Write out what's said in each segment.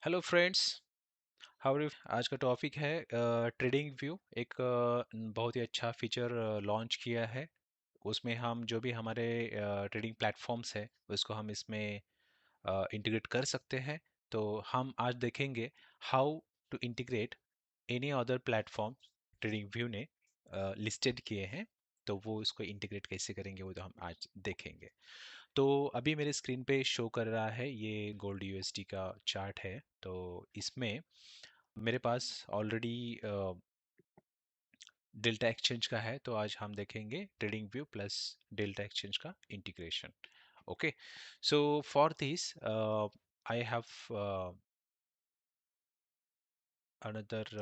Hello friends, how are you. आज का topic है ट्रेडिंग व्यू। एक बहुत ही अच्छा फीचर लॉन्च किया है। उसमें हम जो भी हमारे ट्रेडिंग प्लेटफॉर्म्स है उसको हम इसमें इंटीग्रेट कर सकते हैं। तो हम आज देखेंगे how to integrate any other platform trading view ने लिस्टेड किए हैं। तो वो इसको इंटीग्रेट कैसे करेंगे वो तो हम आज देखेंगे। तो अभी मेरे स्क्रीन पे शो कर रहा है, ये गोल्ड यूएसडी का चार्ट है। तो इसमें मेरे पास ऑलरेडी डेल्टा एक्सचेंज का है। तो आज हम देखेंगे trading view plus delta exchange का integration. Okay, so for this I have another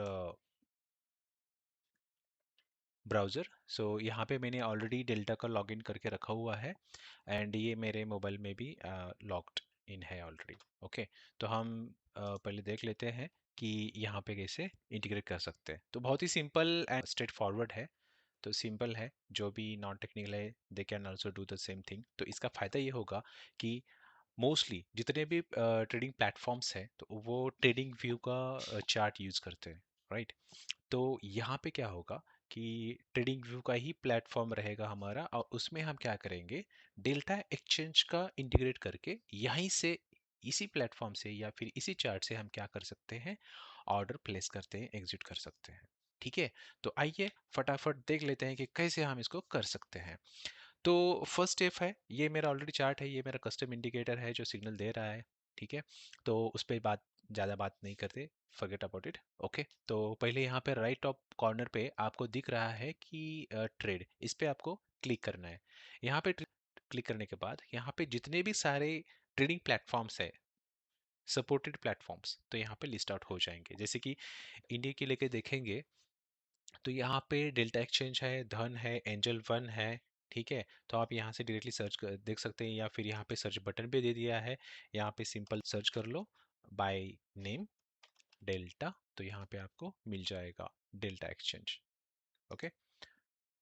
browser. So यहाँ पे मैंने ऑलरेडी डेल्टा का लॉगिन करके रखा हुआ है एंड ये मेरे मोबाइल में भी लॉग्ड इन है ऑलरेडी। ओके, तो हम पहले देख लेते हैं कि यहाँ पे कैसे इंटीग्रेट कर सकते हैं। तो बहुत ही सिंपल एंड स्ट्रेट फॉरवर्ड है। तो सिंपल है, जो भी नॉन टेक्निकल है they can also do the same thing. तो इसका फ़ायदा ये होगा कि मोस्टली जितने भी ट्रेडिंग प्लेटफॉर्म्स हैं तो वो ट्रेडिंग व्यू का चार्ट यूज़ करते हैं, राइट। तो यहाँ पे क्या होगा कि ट्रेडिंग व्यू का ही प्लेटफॉर्म रहेगा हमारा और उसमें हम क्या करेंगे, डेल्टा एक्सचेंज का इंटीग्रेट करके यहीं से इसी प्लेटफॉर्म से या फिर इसी चार्ट से हम क्या कर सकते हैं, ऑर्डर प्लेस करते हैं, एग्जिट कर सकते हैं। ठीक है, तो आइए फटाफट देख लेते हैं कि कैसे हम इसको कर सकते हैं। तो फर्स्ट स्टेप है, ये मेरा ऑलरेडी चार्ट है, ये मेरा कस्टम इंडिकेटर है जो सिग्नल दे रहा है। ठीक है, तो उस पर ज़्यादा बात नहीं करते, फॉरगेट अबाउट इट। ओके, तो पहले यहाँ पे राइट टॉप कॉर्नर पे आपको दिख रहा है कि ट्रेड, इस पे आपको क्लिक करना है। यहाँ पे क्लिक करने के बाद यहाँ पे जितने भी सारे ट्रेडिंग प्लेटफॉर्म्स है, सपोर्टेड प्लेटफॉर्म्स, तो यहाँ पे लिस्ट आउट हो जाएंगे। जैसे कि इंडिया के लेके देखेंगे तो यहाँ पे डेल्टा एक्सचेंज है, धन है, एंजल वन है। ठीक है, तो आप यहाँ से डायरेक्टली सर्च कर देख सकते हैं या फिर यहाँ पे सर्च बटन भी दे दिया है। यहाँ पे सिंपल सर्च कर लो बाय नेम डेल्टा, तो यहाँ पे आपको मिल जाएगा डेल्टा एक्सचेंज। ओके,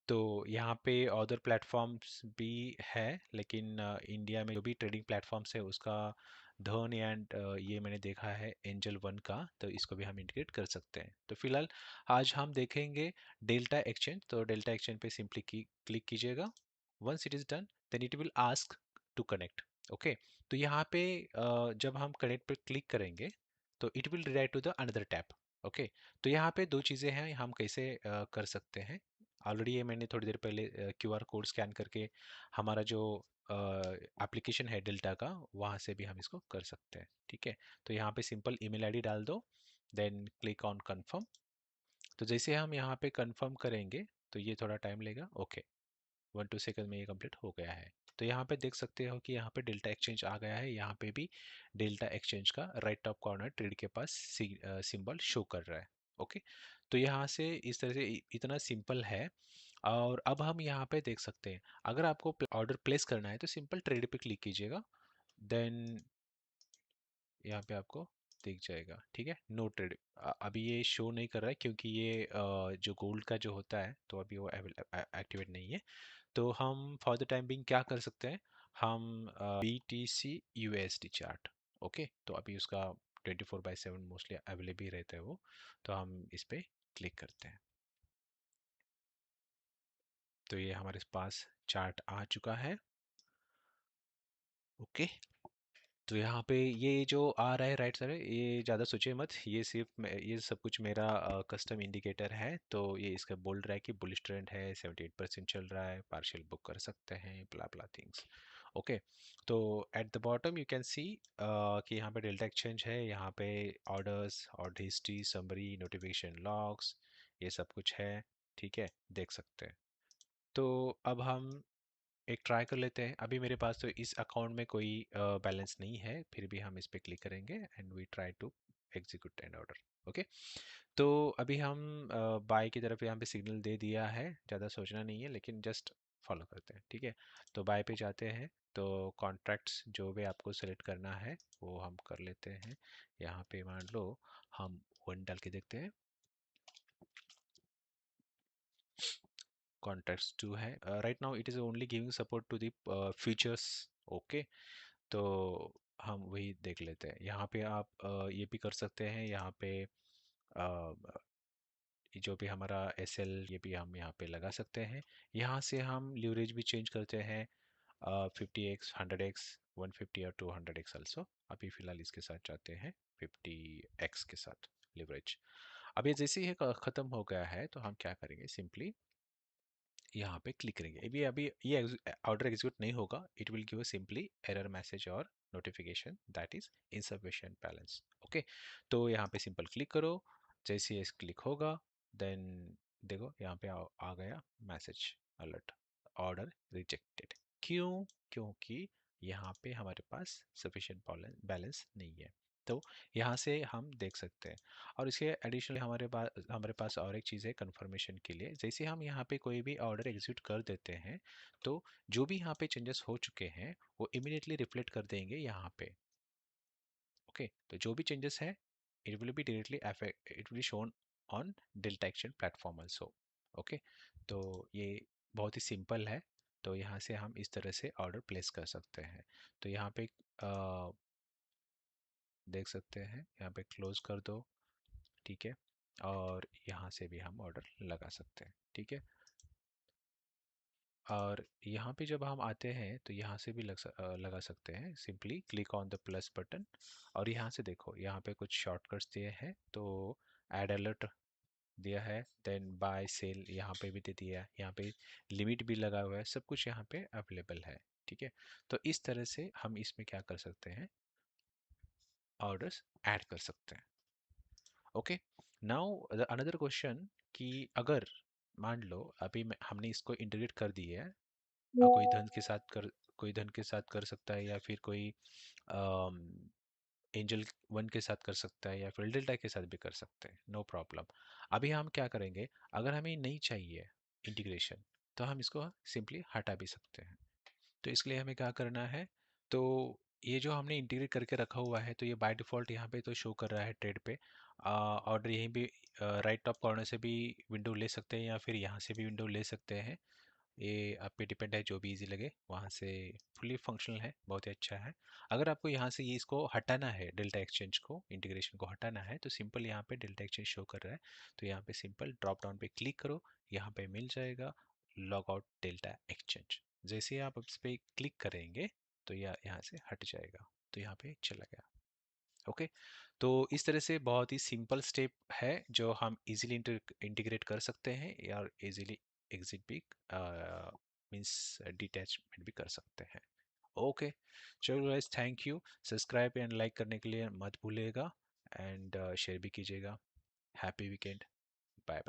तो यहाँ पे अदर प्लेटफॉर्म्स भी है, लेकिन इंडिया में जो भी ट्रेडिंग प्लेटफॉर्म्स है उसका धन एंड ये मैंने देखा है एंजल वन का, तो इसको भी हम इंटीग्रेट कर सकते हैं। तो फिलहाल आज हम देखेंगे डेल्टा एक्सचेंज। तो डेल्टा एक्सचेंज पे सिंपली क्लिक कीजिएगा। Once it is done then it will ask to connect. Okay, तो यहाँ पे जब हम कनेक्ट पे क्लिक करेंगे तो it will redirect to the another tab. Okay, तो यहाँ पे दो चीज़ें हैं, हम कैसे कर सकते हैं। ऑलरेडी ये मैंने थोड़ी देर पहले क्यूआर कोड स्कैन करके हमारा जो एप्लीकेशन है डेल्टा का, वहाँ से भी हम इसको कर सकते हैं। ठीक है, तो यहाँ पे सिंपल ईमेल आईडी डाल दो, देन क्लिक ऑन कंफर्म। तो जैसे हम यहाँ पे कंफर्म करेंगे तो ये थोड़ा टाइम लेगा। ओके, 1-2 सेकंड में ये कंप्लीट हो गया है। तो यहाँ पे देख सकते हो कि यहाँ पे डेल्टा एक्सचेंज आ गया है। यहाँ पे भी डेल्टा एक्सचेंज का राइट टॉप कॉर्नर ट्रेड के पास सिंबल शो कर रहा है। ओके, तो यहाँ से इस तरह से इतना सिंपल है। और अब हम यहाँ पे देख सकते हैं, अगर आपको ऑर्डर प्लेस करना है तो सिंपल ट्रेड पे क्लिक कीजिएगा, देन यहाँ पे आपको दिख जाएगा। ठीक है, नो ट्रेड अभी ये शो नहीं कर रहा है क्योंकि ये जो गोल्ड का जो होता है तो अभी वो एक्टिवेट नहीं है। तो हम फॉर द टाइम बिंग क्या कर सकते हैं, हम B T C U S D chart. Okay, तो अभी उसका 24/7 मोस्टली अवेलेबल ही रहता है वो। तो हम इस पर क्लिक करते हैं, तो ये हमारे पास चार्ट आ चुका है। ओके, तो यहाँ पे ये जो आ रहा है राइट साइड, ये ज़्यादा सोचिए मत, ये सिर्फ ये सब कुछ मेरा कस्टम इंडिकेटर है। तो ये इसका बोल रहा है कि बुलिश ट्रेंड है, 78% चल रहा है, पार्शियल बुक कर सकते हैं, ब्ला ब्ला थिंग्स। ओके, तो at the bottom you can see कि यहाँ पे डेल्टा एक्सचेंज है, यहाँ पे orders, order history, summary, notification logs, ये सब कुछ है। ठीक है, देख सकते हैं। तो अब हम एक ट्राई कर लेते हैं। अभी मेरे पास तो इस अकाउंट में कोई बैलेंस नहीं है, फिर भी हम इस पे क्लिक करेंगे and we try to execute and order. Okay, तो अभी हम बाय की तरफ यहाँ पे सिग्नल दे दिया है, ज़्यादा सोचना नहीं है लेकिन जस्ट फॉलो करते हैं। ठीक है, तो बाय पे जाते हैं, तो कॉन्ट्रैक्ट्स जो भी आपको सेलेक्ट करना है वो हम कर लेते हैं। यहाँ पे मान लो हम वन डाल के देखते हैं, कॉन्ट्रैक्ट्स टू है। Right now it is only giving support to the features. Okay, तो हम वही देख लेते हैं। यहाँ पे आप ये भी कर सकते हैं, यहाँ पे जो भी हमारा एस एल ये भी हम यहाँ पे लगा सकते हैं। यहाँ से हम लीवरेज भी चेंज करते हैं, 50x, 100x, 150 और 200x ऑल्सो। अभी फिलहाल इसके साथ जाते हैं 50x के साथ लीवरेज। अब ये जैसे ही ख़त्म हो गया है तो हम क्या करेंगे, सिंपली यहाँ पे क्लिक करेंगे। अभी अभी ये ऑर्डर एग्जीक्यूट नहीं होगा, it will give simply error message और notification that is insufficient balance. Okay, तो यहाँ पे सिंपल क्लिक करो। जैसे ये क्लिक होगा देन देखो यहाँ पे आ गया मैसेज अलर्ट, ऑर्डर रिजेक्टेड। क्यों? क्योंकि यहाँ पे हमारे पास सफिशिएंट बैलेंस नहीं है। तो यहाँ से हम देख सकते हैं। और इसके एडिशनली हमारे पास और एक चीज़ है कंफर्मेशन के लिए। जैसे हम यहाँ पे कोई भी ऑर्डर एग्जीक्यूट कर देते हैं तो जो भी यहाँ पे चेंजेस हो चुके हैं वो इमीडिएटली रिफ्लेक्ट कर देंगे यहाँ पे। ओके, तो जो भी चेंजेस है it will be directly affect, it will shown on delta action platform also. Okay, तो ये बहुत ही सिंपल है। तो यहाँ से हम इस तरह से ऑर्डर प्लेस कर सकते हैं। तो यहाँ पे देख सकते हैं, यहाँ पे क्लोज कर दो, ठीक है। और यहाँ से भी हम ऑर्डर लगा सकते हैं, ठीक है। और यहाँ पे जब हम आते हैं तो यहाँ से भी लगा सकते हैं, simply click on the plus button. और यहाँ से देखो यहाँ पे कुछ शॉर्टकट्स दिए हैं, तो ऐड अलर्ट दिया है, देन बाय सेल यहाँ पे भी दे दिया है, यहाँ पे लिमिट भी लगा हुआ है, सब कुछ यहाँ पे अवेलेबल है, ठीक है। तो इस तरह से हम इसमें क्या कर सकते हैं, ऑर्डर्स ऐड कर सकते हैं। ओके, नाउ अनदर क्वेश्चन कि अगर मान लो अभी हमने इसको इंटीग्रेट कर दिया है, कोई धन के साथ कर, कोई धन के साथ कर सकता है, या फिर कोई एंजल वन के साथ कर सकता है, या फिर डेल्टा के साथ भी कर सकते हैं, नो प्रॉब्लम। अभी हम क्या करेंगे, अगर हमें नहीं चाहिए इंटीग्रेशन तो हम इसको सिंपली हटा भी सकते हैं। तो इसके लिए हमें क्या करना है, तो ये जो हमने इंटीग्रेट करके रखा हुआ है तो ये बाय डिफ़ॉल्ट यहाँ पे तो शो कर रहा है ट्रेड पे। ऑर्डर यहीं भी राइट टॉप कॉर्नर से भी विंडो ले सकते हैं, या फिर यहाँ से भी विंडो ले सकते हैं। ये आप पे डिपेंड है, जो भी इजी लगे वहाँ से। फुली फंक्शनल है, बहुत ही अच्छा है। अगर आपको यहाँ से ये इसको हटाना है, डेल्टा एक्सचेंज को, इंटीग्रेशन को हटाना है, तो सिंपल यहाँ पे डेल्टा एक्सचेंज शो कर रहा है, तो यहाँ पे सिंपल ड्रॉप डाउन पे क्लिक करो, यहाँ पे मिल जाएगा लॉग आउट डेल्टा एक्सचेंज। जैसे ही आप इस पर क्लिक करेंगे तो यह यहाँ से हट जाएगा, तो यहाँ पे चला गया। ओके, तो इस तरह से बहुत ही सिंपल स्टेप है जो हम इजीली इंटीग्रेट कर सकते हैं, या इजीली एग्जिट भी मींस डिटैचमेंट भी कर सकते हैं। ओके, चलो guys, thank you. Subscribe and like करने के लिए मत भूलिएगा, एंड शेयर भी कीजिएगा। Happy weekend.